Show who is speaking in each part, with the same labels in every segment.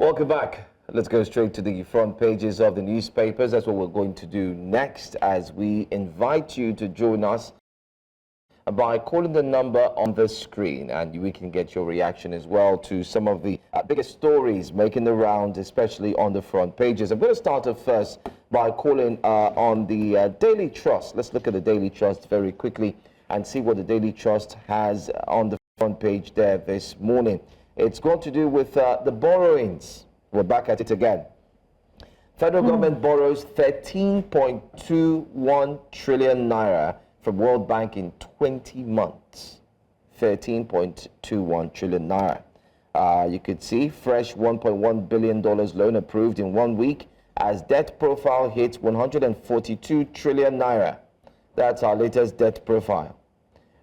Speaker 1: Welcome back. Let's go straight to the front pages of the newspapers. That's what we're going to do next, as we invite you to join us by calling the number on the screen, and we can get your reaction as well to some of the biggest stories making the round, especially on the front pages. I'm going to start off first by calling on the Daily Trust. Let's look at the Daily Trust very quickly and see what the Daily Trust has on the front page there this morning. It's going to do with the borrowings. We're back at it again. Federal government borrows 13.21 trillion naira from World Bank in 20 months. 13.21 trillion naira. You could see fresh $1.1 billion loan approved in 1 week as debt profile hits 142 trillion naira. That's our latest debt profile.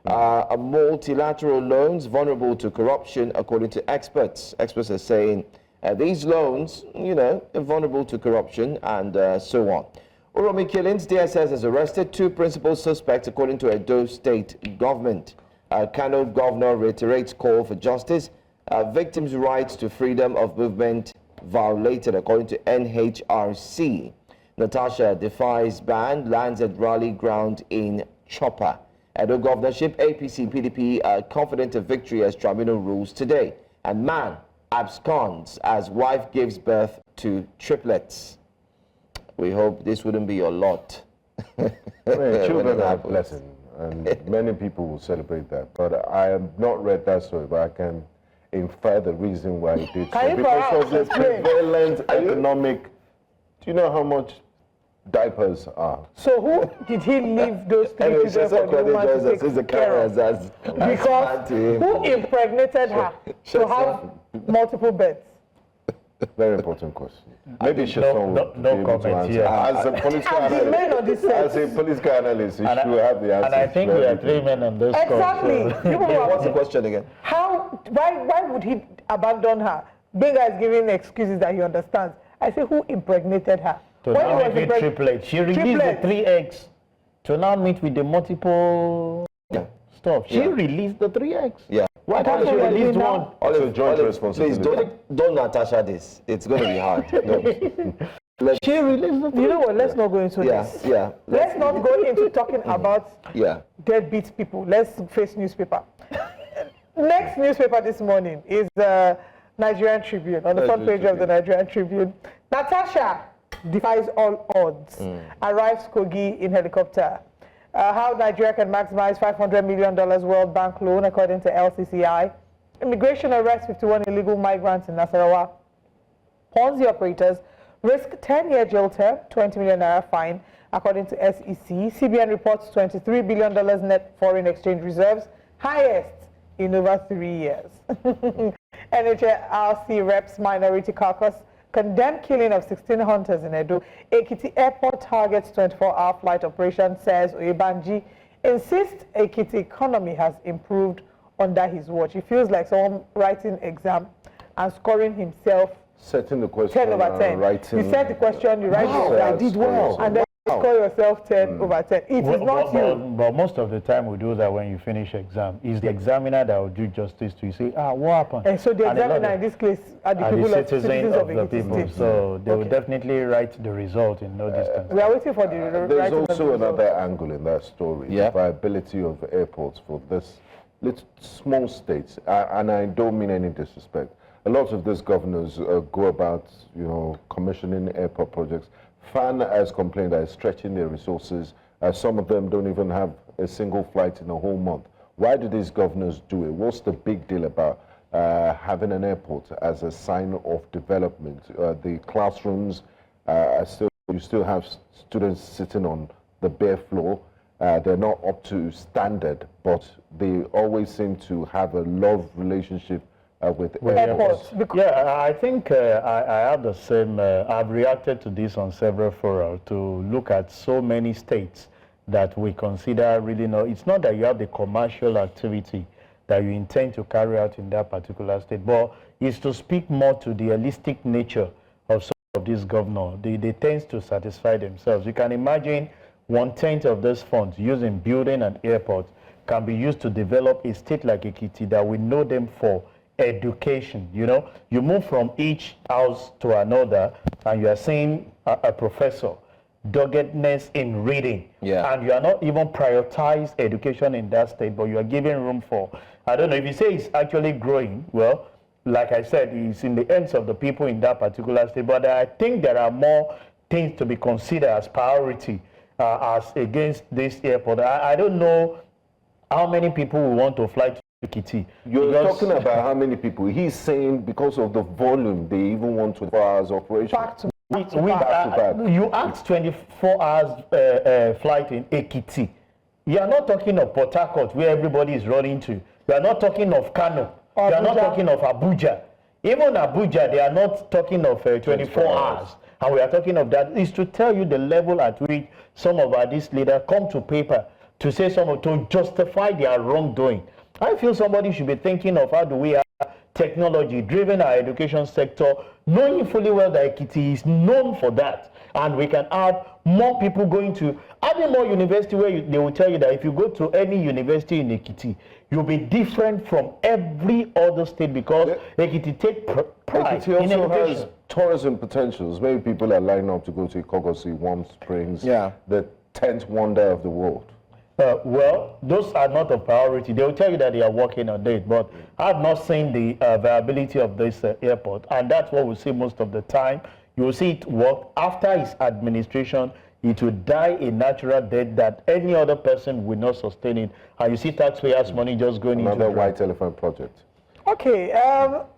Speaker 1: Multilateral loans vulnerable to corruption, according to experts. Experts are saying these loans, are vulnerable to corruption and so on. Oromi killings, DSS has arrested 2 principal suspects, according to Edo State government. Kano governor reiterates call for justice. Victims' rights to freedom of movement violated, according to NHRC. Natasha defies ban, lands at rally ground in Chopper. Edo governorship, APC, PDP are confident of victory as tribunal rules today. And man absconds as wife gives birth to triplets. We hope this wouldn't be your lot.
Speaker 2: Children are a blessing, and many people will celebrate that. But I have not read that story, but I can infer the reason why it did so. Because of the prevalent economic, do you know how much diapers are?
Speaker 3: So who did he leave those 3 children for the woman to take care of? Because who impregnated her to have multiple beds?
Speaker 2: Very important question. Maybe Sesan will be able to answer. As a political analyst, you should have the answer.
Speaker 4: And I think we are 3 men on this call.
Speaker 3: Exactly.
Speaker 1: What's the question again?
Speaker 3: Why would he abandon her? Benga is giving excuses that he understands. I say, who impregnated her?
Speaker 4: To now meet with triplets. She released the 3 eggs to now meet with the multiple stuff. She released the 3 eggs.
Speaker 1: Yeah.
Speaker 4: Why can't she release one?
Speaker 2: Also joint responsibility.
Speaker 1: Please don't Natasha this. It's going to be hard.
Speaker 4: She released the 3
Speaker 3: You know what? Let's not go into this.
Speaker 1: Yeah.
Speaker 3: Let's not go into talking about deadbeat people. Let's face newspaper. Next newspaper this morning is Nigerian Tribune. On the front page of the Nigerian Tribune, Natasha defies all odds. Arrives Kogi in helicopter. How Nigeria can maximize $500 million World Bank loan, according to LCCI. Immigration arrests 51 illegal migrants in Nasarawa. Ponzi operators risk 10-year jail term, 20 million naira fine, according to SEC. CBN reports $23 billion net foreign exchange reserves, highest in over 3 years. NHRC reps minority caucus condemned killing of 16 hunters in Edo. Ekiti Airport targets 24-hour flight operation, says Oyebanji. Insists Ekiti economy has improved under his watch. He feels like someone writing exam and scoring himself
Speaker 2: setting the question
Speaker 3: 10 over 10.
Speaker 2: Writing.
Speaker 3: You set the question, you write the exam.
Speaker 1: I did well.
Speaker 3: And then you score yourself 10 over 10. It is not you.
Speaker 4: But most of the time we do that when you finish exam. It's the examiner that will do justice to you. Say, what happened?
Speaker 3: And so the examiner in this case are the people of citizens of
Speaker 4: the people.
Speaker 3: State.
Speaker 4: So they will definitely write the result in no distance.
Speaker 3: We are waiting for the
Speaker 2: There's also another angle in that story. The viability of airports for this small states. And I don't mean any disrespect. A lot of these governors go about, commissioning airport projects. FAN has complained that it's stretching their resources. Some of them don't even have a single flight in a whole month. Why do these governors do it? What's the big deal about having an airport as a sign of development? The classrooms, you still have students sitting on the bare floor. They're not up to standard, but they always seem to have a love relationship with airports.
Speaker 4: Yeah, I think I have the same. I've reacted to this on several fora to look at so many states that we consider really it's not that you have the commercial activity that you intend to carry out in that particular state, but it's to speak more to the holistic nature of some of these governors. They tend to satisfy themselves. You can imagine 1/10 of those funds used in building an airport can be used to develop a state like Ekiti that we know them for education. You know, you move from each house to another, and you are seeing a professor, doggedness in reading, and you are not even prioritized education in that state, but you are giving room for, I don't know, if you say it's actually growing, well, like I said, it's in the hands of the people in that particular state, but I think there are more things to be considered as priority as against this airport. I don't know how many people will want to fly to Ekiti.
Speaker 2: You're talking about how many people. He's saying because of the volume, they even want 24 hours operation.
Speaker 3: Back to back.
Speaker 4: You asked 24 hours flight in Ekiti. You are not talking of Port Harcourt, where everybody is running to. You are not talking of Kano. You are not talking of Abuja. Even Abuja, they are not talking of 24 hours. And we are talking of that. Is to tell you the level at which some of our these leaders come to paper to say to justify their wrongdoing. I feel somebody should be thinking of how do we have technology driven our education sector, knowing fully well that Ekiti is known for that. And we can have more people going to, having more university where they will tell you that if you go to any university in Ekiti, you'll be different from every other state because Ekiti take pride
Speaker 2: Ekiti
Speaker 4: in
Speaker 2: also
Speaker 4: education.
Speaker 2: has tourism potentials. Many people are lining up to go to Ikogosi, Warm Springs, the 10th wonder of the world.
Speaker 4: Well, those are not a priority. They will tell you that they are working on it, but I've not seen the viability of this airport, and that's what we see most of the time. You will see it work after its administration. It will die a natural death that any other person will not sustain it, and you see taxpayers' money just going into
Speaker 2: another white elephant project.
Speaker 3: Okay,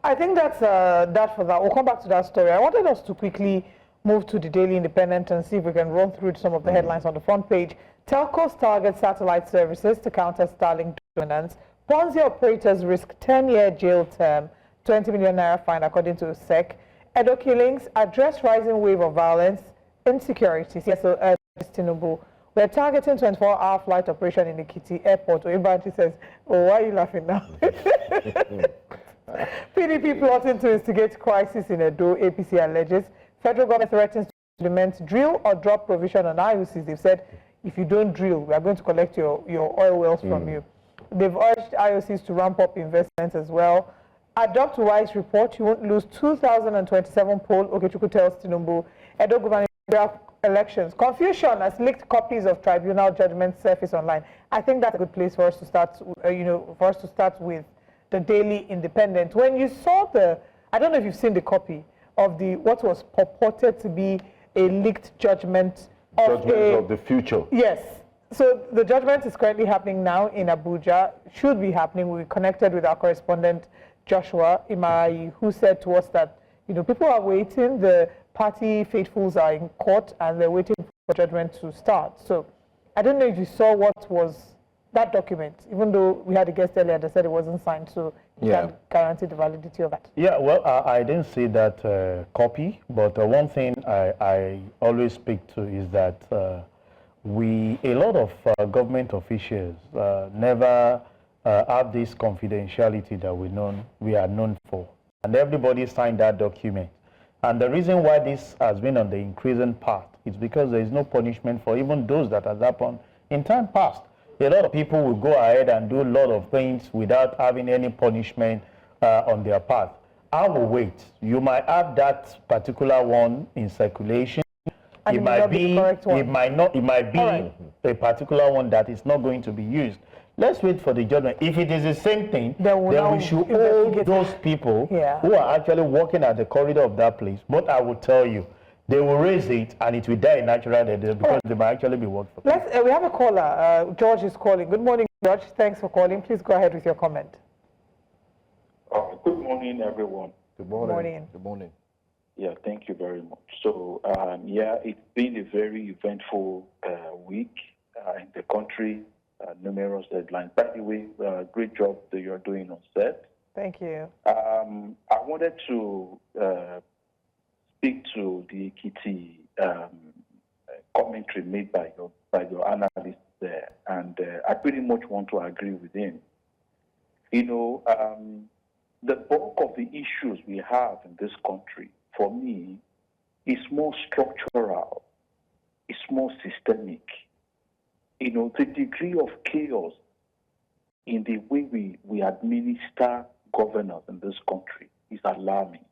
Speaker 3: I think that's that for that. We'll come back to that story. I wanted us to quickly move to the Daily Independent and see if we can run through some of the headlines on the front page. Telcos target satellite services to counter Starlink dominance. Ponzi operators risk 10-year jail term, 20 million naira fine according to SEC. Edo killings address rising wave of violence, insecurity. So, Tinubu, we're targeting 24-hour flight operation in Ekiti Airport. Oyebanji says, oh, why are you laughing now? PDP plotting to instigate crisis in Edo, APC alleges. Federal government threatens to implement drill or drop provision on IOCs. They've said, if you don't drill, we are going to collect your oil wells from you. They've urged IOCs to ramp up investments as well. Adopt Wise report, you won't lose 2027 poll, Okechukwu tells Tinubu. Edo gubernatorial elections. Confusion as leaked copies of tribunal judgments surface online. I think that's a good place for us to start, with the Daily Independent. When you saw I don't know if you've seen the copy of what was purported to be a leaked judgment of
Speaker 2: the future.
Speaker 3: Yes. So the judgment is currently happening now in Abuja. Should be happening. We connected with our correspondent Joshua Imai, who said to us that people are waiting. The party faithfuls are in court and they're waiting for judgment to start. So I don't know if you saw what was that document, even though we had a guest earlier that said it wasn't signed, so you can guarantee the validity of that. Yeah,
Speaker 4: well, I didn't see that copy, but one thing I always speak to is that a lot of government officials never have this confidentiality that we are known for. And everybody signed that document. And the reason why this has been on the increasing path is because there is no punishment for even those that has happened in time past. A lot of people will go ahead and do a lot of things without having any punishment on their path. I will wait. You might have that particular one in circulation.
Speaker 3: And
Speaker 4: it might be a
Speaker 3: particular
Speaker 4: one that is not going to be used. Let's wait for the judgment. If it is the same thing, then we should hold those people who are actually working at the corridor of that place. But I will tell you, they will raise it and it will die a natural death because they might actually be working.
Speaker 3: We have a caller. George is calling. Good morning, George. Thanks for calling. Please go ahead with your comment.
Speaker 5: Good morning, everyone.
Speaker 2: Good morning.
Speaker 1: Good morning.
Speaker 5: Yeah, thank you very much. So, it's been a very eventful week in the country. Numerous deadlines. By the way, great job that you're doing on set.
Speaker 3: Thank you.
Speaker 5: I wanted to speak to the Ekiti commentary made by your analyst there, and I pretty much want to agree with him. The bulk of the issues we have in this country, for me, is more structural, it's more systemic. The degree of chaos in the way we administer governors in this country is alarming.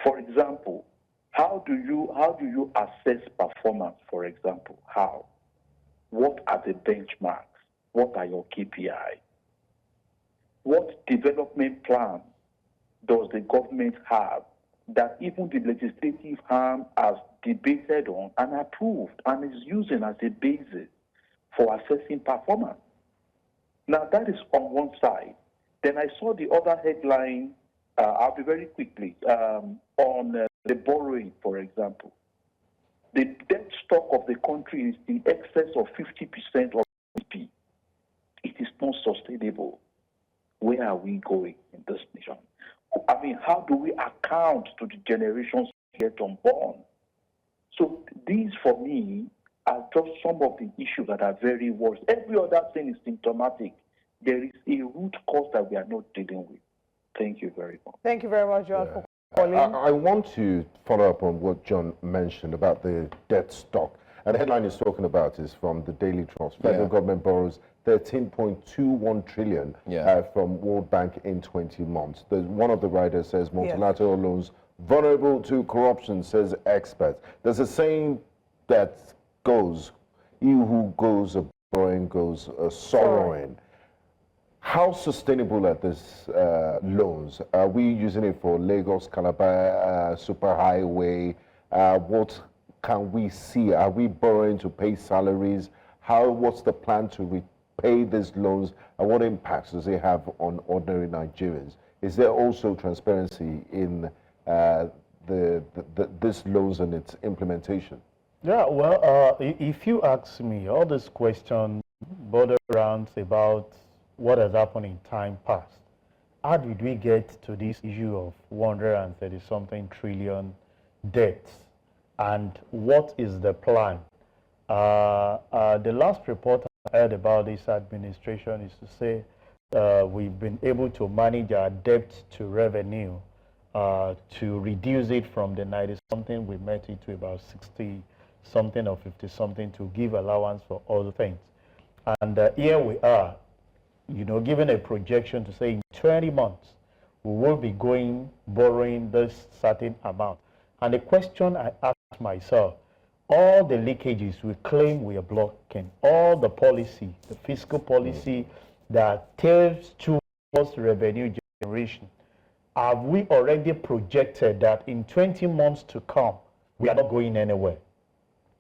Speaker 5: For example, how do you assess performance, for example? How? What are the benchmarks? What are your KPIs? What development plan does the government have that even the legislative arm has debated on and approved and is using as a basis for assessing performance? Now, that is on one side. Then I saw the other headline, I'll be very quickly, on the borrowing, for example. The debt stock of the country is in excess of 50% of GDP. It is not sustainable. Where are we going in this nation? I mean, how do we account to the generations yet unborn? So these, for me, are just some of the issues that are very worse. Every other thing is symptomatic. There is a root cause that we are not dealing with. Thank you very much.
Speaker 3: Thank you very much, John, for calling.
Speaker 2: I want to follow up on what John mentioned about the debt stock. And the headline he's talking about is from the Daily Trust. Federal government borrows 13.21 trillion from World Bank in 20 months. One of the writers says multilateral loans vulnerable to corruption, says expert. There's a saying that goes, he who goes a borrowing goes a sorrowing. How sustainable are these loans? Are we using it for Lagos, Calabar, superhighway? What can we see? Are we borrowing to pay salaries? What's the plan to repay these loans? And what impacts does it have on ordinary Nigerians? Is there also transparency in these loans and its implementation?
Speaker 4: Yeah, well, if you ask me, all these questions border around about what has happened in time past. How did we get to this issue of 130-something trillion debt? And what is the plan? The last report I heard about this administration is to say we've been able to manage our debt to revenue to reduce it from the 90-something, we met it to about 60-something or 50-something to give allowance for all the things. And here we are, you know, given a projection to say in 20 months, we will be borrowing this certain amount. And the question I ask myself, all the leakages we claim we are blocking, all the policy, the fiscal policy that tells towards revenue generation, have we already projected that in 20 months to come, we are not going anywhere?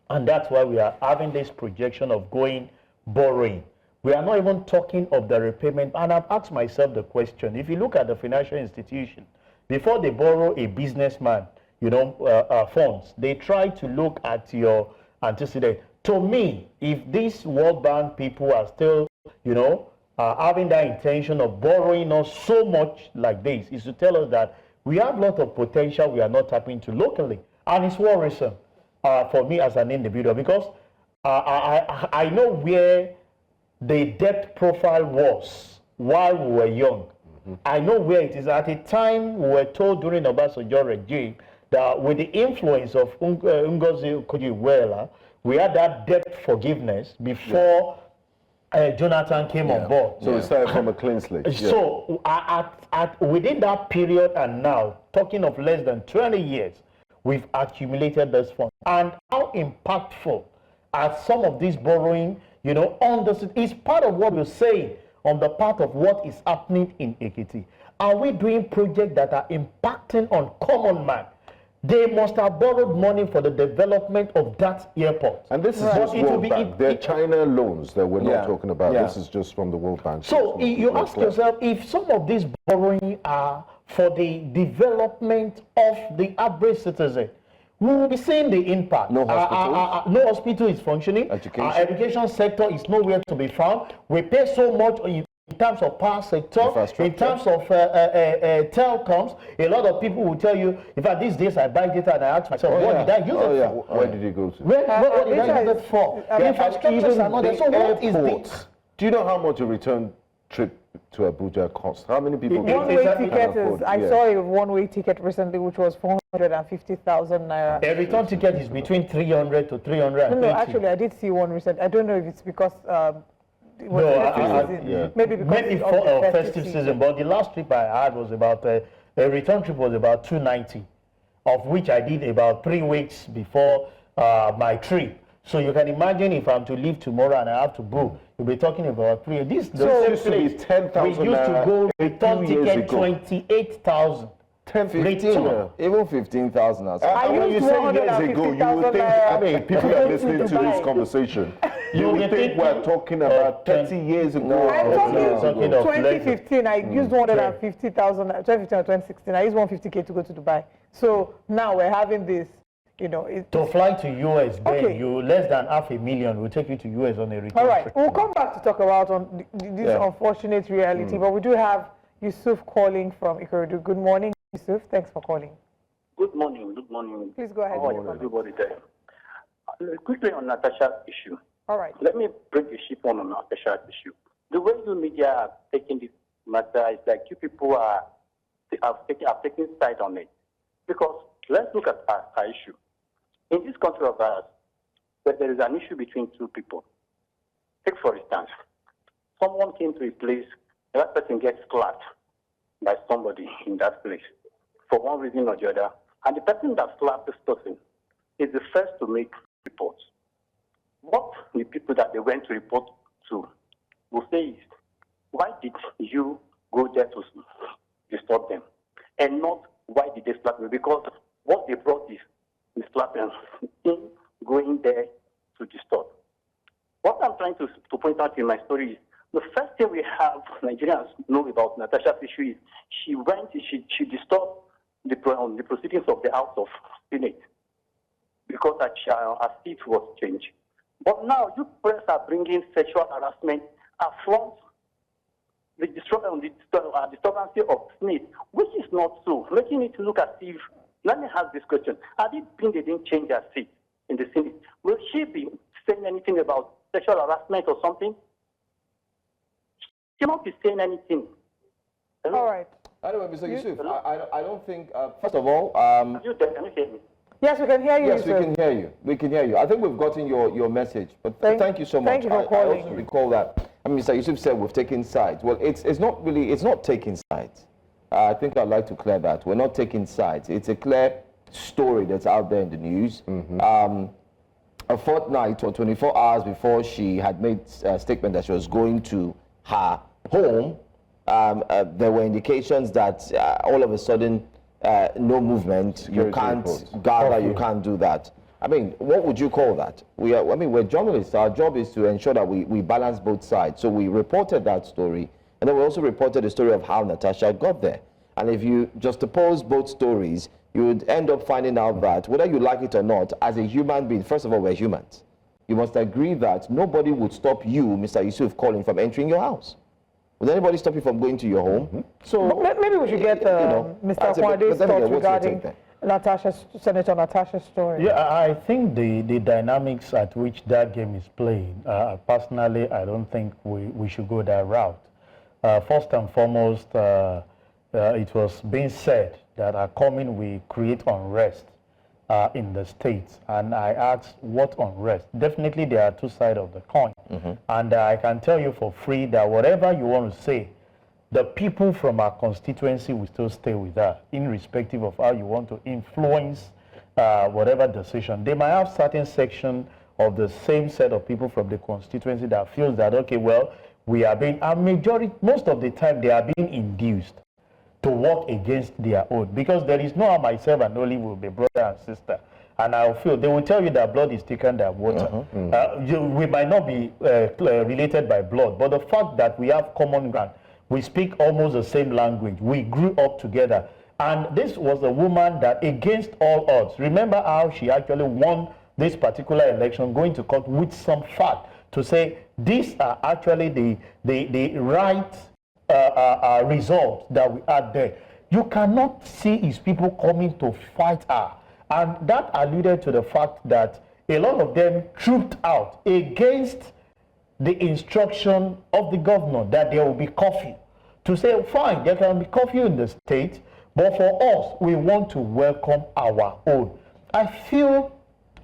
Speaker 4: And that's why we are having this projection of borrowing. We are not even talking of the repayment. And I've asked myself the question, if you look at the financial institution, before they borrow a businessman, you know, funds, they try to look at your antecedent. To me, if these World Bank people are still, you know, having that intention of borrowing us so much like this, is to tell us that we have a lot of potential we are not tapping into locally. And it's worrisome for me as an individual, because I know where the debt profile was while we were young. I know where it is. At the time, we were told during the Obasanjo regime that with the influence of Ngozi Okonjo-Iweala, we had that debt forgiveness before Jonathan came on board.
Speaker 2: So we started from a clean slate.
Speaker 4: So within that period and now, talking of less than 20 years, we've accumulated this fund. And how impactful are some of these borrowing, you know, on the, is part of what we're saying on the part of what is happening in Ekiti. Are we doing projects that are impacting on common man? They must have borrowed money for the development of that airport.
Speaker 2: And this is just World Bank. They're China loans that we're not talking about. This is just from the World Bank.
Speaker 4: So you ask yourself, if some of these borrowing are for the development of the average citizen, we will be seeing the impact.
Speaker 1: No hospitals.
Speaker 4: No hospital is functioning.
Speaker 1: Education.
Speaker 4: Our education sector is nowhere to be found. We pay so much in terms of power sector, in terms of telecoms. A lot of people will tell you, in fact, these days I buy data and I ask myself, what did I use it for?
Speaker 2: Where did you go to?
Speaker 4: What did I use it for? Infrastructures are not there. So what is this?
Speaker 2: Do you know how much a return trip to Abuja costs? How many people
Speaker 3: one-way ticket is, I saw a one-way ticket recently which was 450,000 naira.
Speaker 4: A return ticket is between 300 to 350.
Speaker 3: No, actually I did see one recent. I don't know if it's because Maybe because
Speaker 4: for a festive season. But the last trip I had was about a return trip was about 290, of which I did about 3 weeks before my trip. So you can imagine if I'm to leave tomorrow and I have to book, you'll be talking about 3. This
Speaker 2: used to be 10,000.
Speaker 4: We used to go return ticket 28,000.
Speaker 1: 15, even 15,000.
Speaker 2: When you say years ago, you would think, I mean, people that are listening to this conversation, you would think we're talking about 30 years ago.
Speaker 3: I'm talking 2015, I used 150,000, 2015 or 2016, I used 150K to go to Dubai. So now we're having this, you know.
Speaker 4: To fly to US, then you less than $500,000 will take you to US on a return.
Speaker 3: All right, we'll come back to talk about this unfortunate reality, but we do have Yusuf calling from Ikorodu. Good morning, Yusuf. Thanks for calling.
Speaker 6: Good morning. Good morning.
Speaker 3: Please go ahead.
Speaker 6: How are everybody there? Quickly on Natasha's issue.
Speaker 3: All right.
Speaker 6: Let me bring the ship on Natasha's issue. The way you media are taking this matter is like you people are taking side on it. Because let's look at our issue. In this country of ours, where there is an issue between two people, take for instance, someone came to a place, that person gets slapped by somebody in that place for one reason or the other, and the person that slapped this person is the first to make reports. What the people that they went to report to will say is, why did you go there to disturb them? And not, why did they slap me? Because what they brought is slapping, in going there to disturb. What I'm trying to point out in my story is, the first thing we have Nigerians know about Natasha's issue is she disturbed the proceedings of the House of Senate because her seat was changed. But now you press are bringing sexual harassment affront the disturbance of Smith, which is not so, making it look as if, let me ask this question, had it been they didn't change her seat in the Senate, will she be saying anything about sexual harassment or something? She won't be saying anything. Hello?
Speaker 3: All right.
Speaker 1: Anyway, Mr. Yusuf, I don't think, first of all...
Speaker 6: Can you hear me?
Speaker 3: Yes, we can hear you.
Speaker 1: Yes, we can hear you. We can hear you. I think we've gotten your message. But thank you so much.
Speaker 3: Thank you for calling.
Speaker 1: I also recall that. I mean, Mr. Yusuf said we've taken sides. Well, it's not taking sides. I think I'd like to clear that. We're not taking sides. It's a clear story that's out there in the news. A fortnight or 24 hours before she had made a statement that she was going to her home, there were indications that all of a sudden, no movement, you can't gather, you can't do that. I mean, what would you call that? We're journalists. Our job is to ensure that we balance both sides. So we reported that story, and then we also reported the story of how Natasha got there. And if you just oppose both stories, you would end up finding out that, whether you like it or not, as a human being, first of all, we're humans. You must agree that nobody would stop you, Mr. Yusuf, calling from entering your house. Would anybody stop you from going to your home? So
Speaker 3: maybe we should get Mr. Okunwade's thoughts regarding Senator Natasha's story.
Speaker 4: Yeah, I think the dynamics at which that game is played, personally, I don't think we should go that route. First and foremost, it was being said that our coming will create unrest in the states, and I asked, what unrest? Definitely there are two sides of the coin, and I can tell you for free that whatever you want to say, the people from our constituency will still stay with us, irrespective of how you want to influence whatever decision. They might have certain section of the same set of people from the constituency that feels that, okay, well, we are being, most of the time they are being induced to work against their own, because there is no how myself and Oli will be brother and sister, and I feel they will tell you that blood is thicker than water. We might not be related by blood, but the fact that we have common ground, we speak almost the same language, we grew up together, and this was a woman that, against all odds, remember how she actually won this particular election, going to court with some fact to say these are actually the right result that we had there. You cannot see his people coming to fight her. And that alluded to the fact that a lot of them trooped out against the instruction of the governor that there will be curfew. To say, fine, there can be curfew in the state, but for us, we want to welcome our own. I feel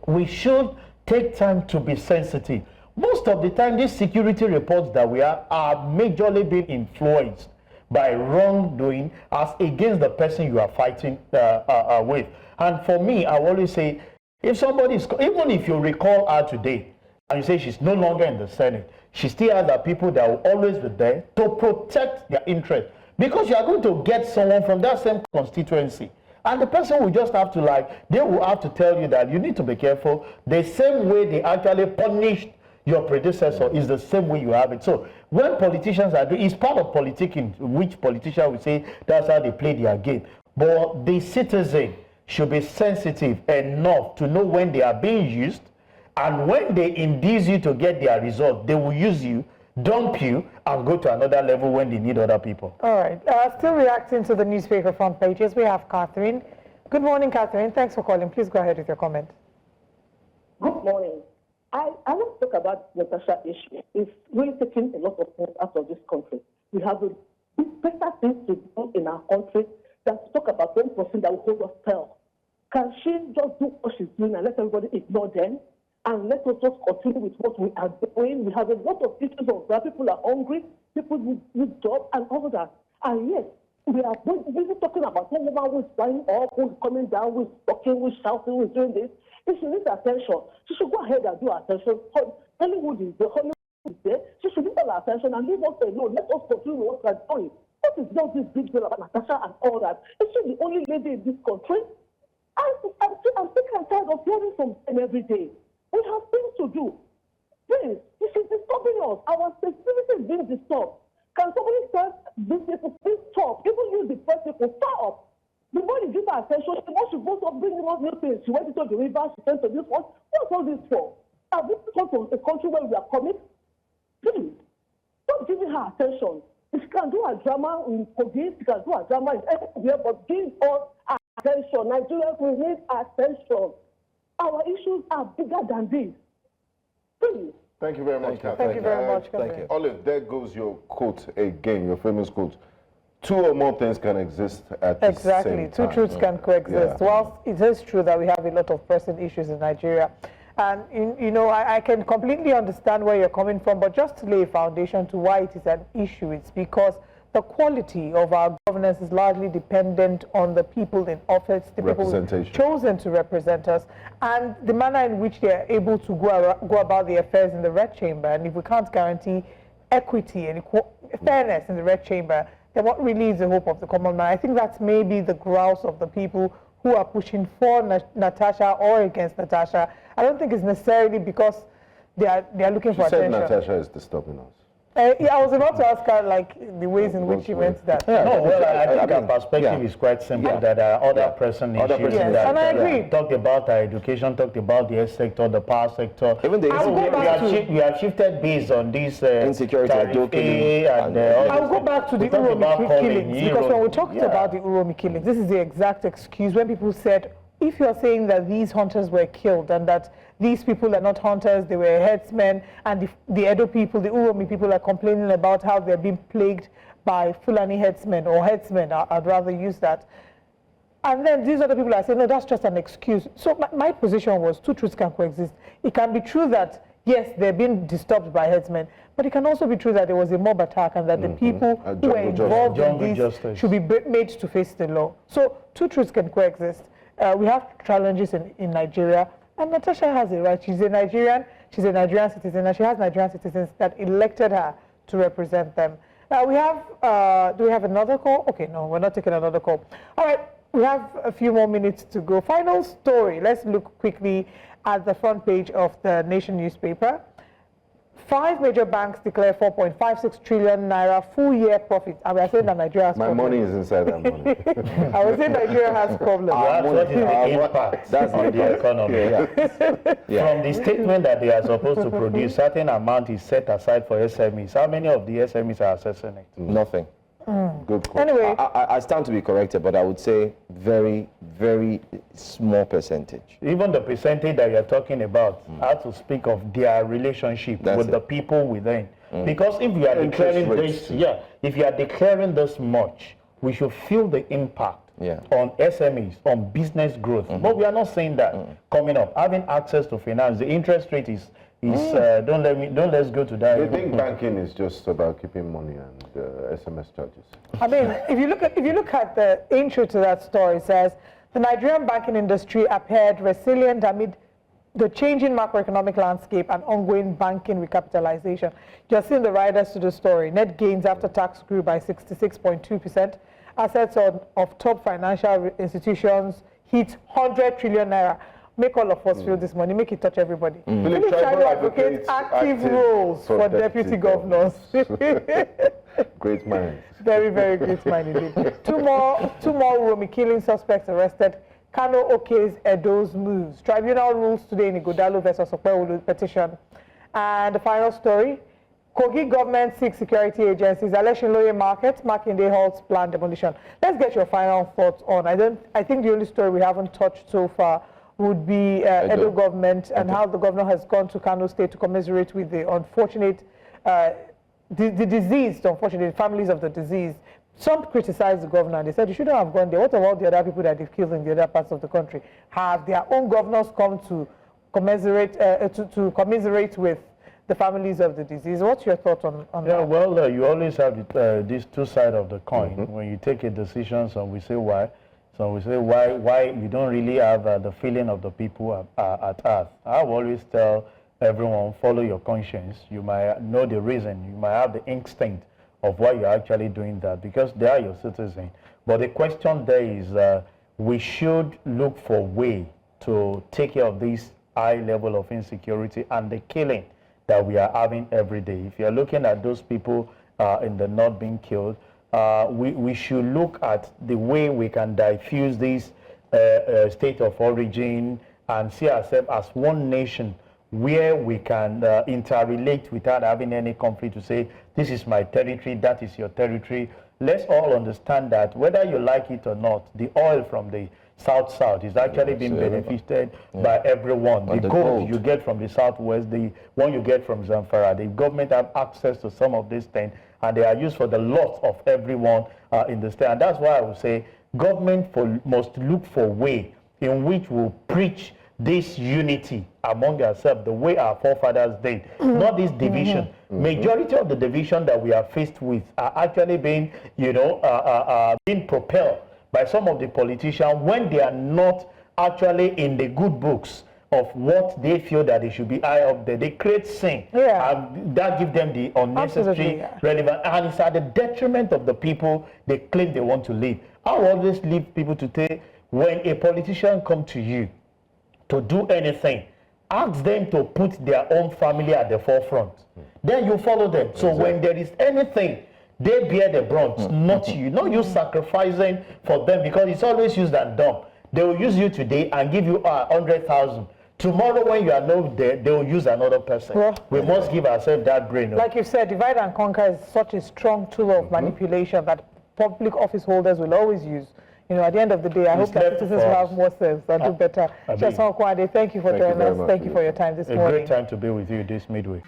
Speaker 4: we should take time to be sensitive. most of the time, these security reports that we are majorly being influenced by wrongdoing as against the person you are fighting with. And for me, I always say, if somebody is, even if you recall her today, and you say she's no longer in the Senate, she still has the people that will always be there to protect their interest. Because you are going to get someone from that same constituency. And the person will just have to, like, they will have to tell you that you need to be careful. The same way they actually punished your predecessor is the same way you have it. So when politicians are doing, it's part of politicking, which politician will say that's how they play their game. But the citizen should be sensitive enough to know when they are being used, and when they induce you to get their result, they will use you, dump you, and go to another level when they need other people.
Speaker 3: All right. Still reacting to the newspaper front pages, we have Catherine. Good morning, Catherine. Thanks for calling. Please go ahead with your comment.
Speaker 7: Good morning. I want to talk about the Natasha issue. It's really taking a lot of things out of this country. We have better things to do in our country than to talk about one person that will hold us down. Can she just do what she's doing and let everybody ignore them? And let us just continue with what we are doing. We have a lot of issues of that. People are hungry, people need jobs and all that. And yes, we are busy talking about one woman who is flying up, who is coming down, who is talking, who is shouting, who is doing this. If she needs attention, she should go ahead and do attention. Hollywood is there, Hollywood is there. She should give her attention and leave us alone. Let us continue what we are doing. What is just this big deal about Natasha and all that? Is she the only lady in this country? I'm sick and tired of hearing from them every day. We have things to do. Please, this is disturbing us. Our sensitivity is being disturbed. Can somebody tell these people, please stop? Even you, the first people, stop. The more you give her attention, the more she goes up bringing us new things. She went into the river, she went to this one. What's all this for? Have we come to a country where we are coming? Please, stop giving her attention. If she can do a drama in Kogi, she can do a drama in everywhere, but give us attention. Nigerians, we need attention. Our issues are bigger than this. Please.
Speaker 2: Thank you very much, Catherine.
Speaker 3: Thank you very much,
Speaker 1: Thank you.
Speaker 2: Olive, there goes your quote again, your famous quote. Two or more things can exist at the same time.
Speaker 3: Exactly. Two truths can coexist.
Speaker 2: Yeah.
Speaker 3: Whilst it is true that we have a lot of pressing issues in Nigeria, and you know, I can completely understand where you're coming from, but just to lay a foundation to why it is an issue, it's because the quality of our governance is largely dependent on the people in office, the people chosen to represent us, and the manner in which they are able to go about the affairs in the Red Chamber. And if we can't guarantee equity and fairness in the Red Chamber, then what really is the hope of the common man? I think that's maybe the grouse of the people who are pushing for Natasha or against Natasha. I don't think it's necessarily because they are looking for attention.
Speaker 2: She said Natasha is disturbing us.
Speaker 3: Yeah, I was about to ask her, like, the ways in which she meant that.
Speaker 4: Yeah, no, well, I think our perspective is quite simple, that there are other pressing issues.
Speaker 3: Yes,
Speaker 4: that,
Speaker 3: and I agree.
Speaker 4: Talked about our education, talked about the health sector, the power sector.
Speaker 1: Even the
Speaker 4: we have shifted based on this
Speaker 1: insecurity,
Speaker 3: I'll go back to the Uromi killings, because when we talked about the Uromi killings, this is the exact excuse when people said, if you're saying that these hunters were killed and that these people are not hunters, they were headsmen, and the Edo people, the Uromi people are complaining about how they're being plagued by Fulani headsmen, or headsmen, I'd rather use that. And then these other people are saying, no, that's just an excuse. So my position was two truths can coexist. It can be true that, yes, they're being disturbed by headsmen, but it can also be true that there was a mob attack and that the people who were involved in this should be made to face the law. So two truths can coexist. We have challenges in Nigeria, and Natasha has a right. She's a Nigerian citizen, and she has Nigerian citizens that elected her to represent them. Now we have, do we have another call? Okay, no, we're not taking another call. All right, we have a few more minutes to go. Final story, let's look quickly at the front page of the Nation newspaper. 5 major banks declare 4.56 trillion naira full-year profit. I mean, I saying that Nigeria has problems.
Speaker 2: My money is inside that money.
Speaker 3: I was saying Nigeria has problems.
Speaker 4: What is the impact on the economy? From the statement that they are supposed to produce, certain amount is set aside for SMEs. How many of the SMEs are accessing it?
Speaker 1: Nothing.
Speaker 2: Good call.
Speaker 3: Anyway,
Speaker 1: I stand to be corrected, but I would say very, very small percentage.
Speaker 4: Even the percentage that you're talking about, I have to speak of their relationship with the people within. Because if you are declaring this, if you are declaring this much, we should feel the impact on SMEs, on business growth. But we are not seeing that coming up. Having access to finance, the interest rate is let's go to that.
Speaker 2: They think banking is just about keeping money and SMS charges.
Speaker 3: I mean, if you look at the intro to that story, it says the Nigerian banking industry appeared resilient amid the changing macroeconomic landscape and ongoing banking recapitalization. You're seeing the riders to the story. Net gains after tax grew by 66.2%. Assets of top financial institutions hit 100 trillion naira. Make all of us feel this money, make it touch everybody. Philip Tribune advocates active roles for deputy governors.
Speaker 2: Great mind.
Speaker 3: Very, very great mind indeed. Two more Uromi killing suspects arrested. Kano okays Edo's moves. Tribunal rules today in Igodalo versus Okpewolu petition. And the final story, Kogi government seeks security agencies. Election Loye Market, Makinde halts planned demolition. Let's get your final thoughts on. I think the only story we haven't touched so far would be Edo government and how the governor has gone to Kano State to commiserate with the unfortunate, the diseased, unfortunately, families of the deceased. Some criticized the governor and they said, you shouldn't have gone there. What about the other people that they've killed in the other parts of the country? Have their own governors come to commiserate, commiserate with the families of the deceased? What's your thought on that?
Speaker 4: Well, you always have these two sides of the coin. When you take a decision, some we say why. So we say why you don't really have the feeling of the people at heart. I always tell everyone, follow your conscience. You might know the reason. You might have the instinct of why you're actually doing that because they are your citizens. But the question there is we should look for a way to take care of this high level of insecurity and the killing that we are having every day. If you're looking at those people in the north being killed, we should look at the way we can diffuse this state of origin and see ourselves as one nation where we can interrelate without having any conflict to say, this is my territory, that is your territory. Let's all understand that whether you like it or not, the oil from the south is actually being benefited by everyone. The gold you get from the southwest, the one you get from Zamfara, the government have access to some of these things and they are used for the loss of everyone in the state. And that's why I would say government must look for a way in which we'll preach this unity among ourselves, the way our forefathers did, not this division. Majority of the division that we are faced with are actually being, being propelled by some of the politicians when they are not actually in the good books of what they feel that they should be high up there. They create sin. And that gives them the unnecessary relevant. And it's at the detriment of the people they claim they want to lead. I will always leave people to say, when a politician comes to you to do anything, ask them to put their own family at the forefront. Then you follow them. So when there is anything, they bear the brunt, not you. Not you sacrificing for them because it's always used and done. They will use you today and give you 100,000. Tomorrow when you are not there, they will use another person. We must give ourselves that brain.
Speaker 3: Like you said, divide and conquer is such a strong tool of manipulation that public office holders will always use. At the end of the day, I hope that citizens will have more sense and do better. Sesan Okunade, thank you for joining us. Thank you for your time this morning.
Speaker 4: A great time to be with you this midweek.